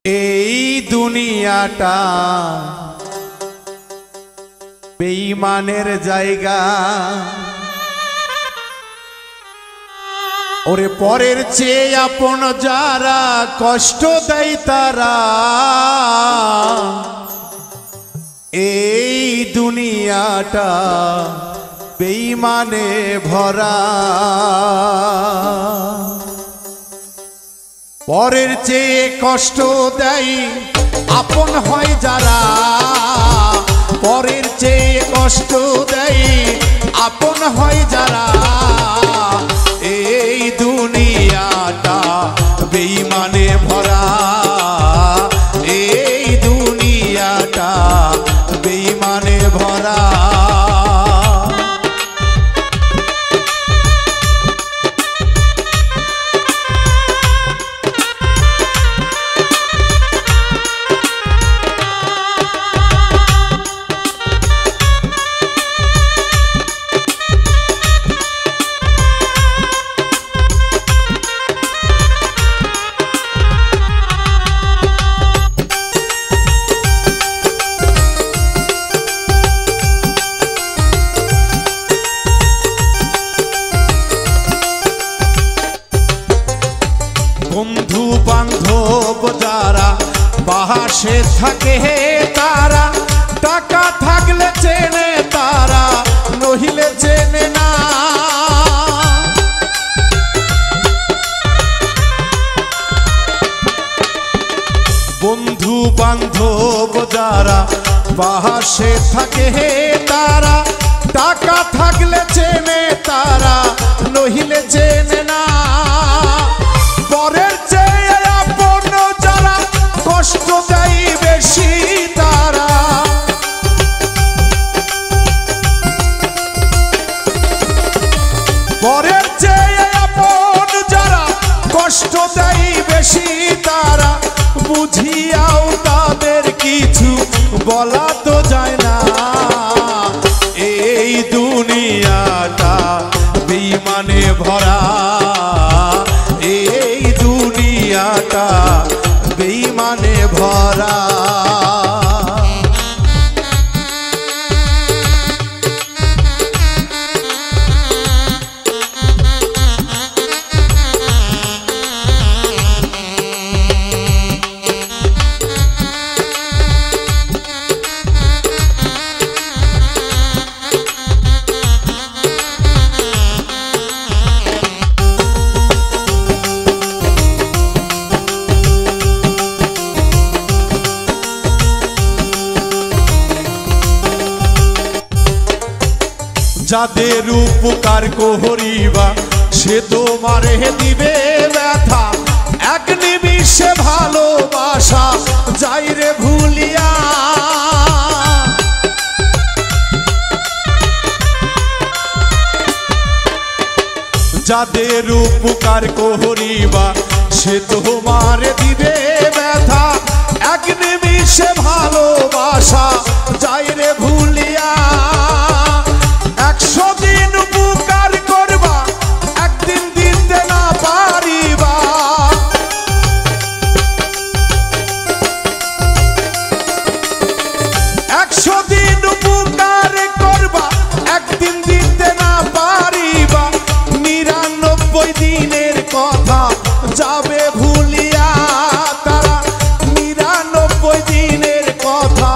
এই দুনিয়াটা বেঈমানের জায়গা, ওরে পরের চেয়ে আপন যারা কষ্ট দেয় তারা। এই দুনিয়াটা বেঈমানে ভরা, পরের চেয়ে কষ্ট দেয় আপন হয় যারা, পরের চেয়ে কষ্ট দেয় আপন হয় যারা। এই দুনিয়াটা বেঈমানে ভরা, এই দুনিয়াটা বেঈমানে ভরা। বন্ধু বান্ধব যারা পাশে থাকে তারা, টাকা থাকলে চেনে তারা, নহিলে চেনে না। বন্ধু বান্ধব যারা পাশে থাকে তারা, টাকা থাকলে চেনে তারা, নহিলে চেনে না। পরের চেয়ে আপন যারা কষ্ট দেয় বেশি তারা, পরের চেয়ে আপন যারা কষ্ট দেয় বেশি তারা, বুঝিয়াও তাদের কিছু বলা তো যায় না। এই দুনিয়াটা বেঈমানে ভরা, এই দুনিয়াটা বেঈমানে ভরা। যাদের উপকার করিবা সে তোমারে দিবে ব্যথা, এক নিমিষে ভালোবাসা যাই রে ভুলিয়া। যাদের উপকার করিবা সে তোমারে দিবে ব্যথা, এক নিমিষে ভালোবাসা যাই রে ভুলিয়া। 100 দিন উপকার করবা একদিন দিতে না পারিবা, 100 দিন উপকার করবা একদিন দিতে না পারিবা। 99 দিনের কথা যাবে ভুলিয়া তারা, 99 দিনের কথা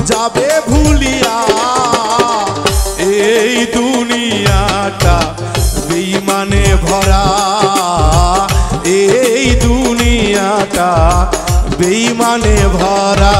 যাবে ভুলিয়া। এই দুনিয়াটা বেঈমানে ভরা, এই দুনিয়াটা বেঈমানে ভরা।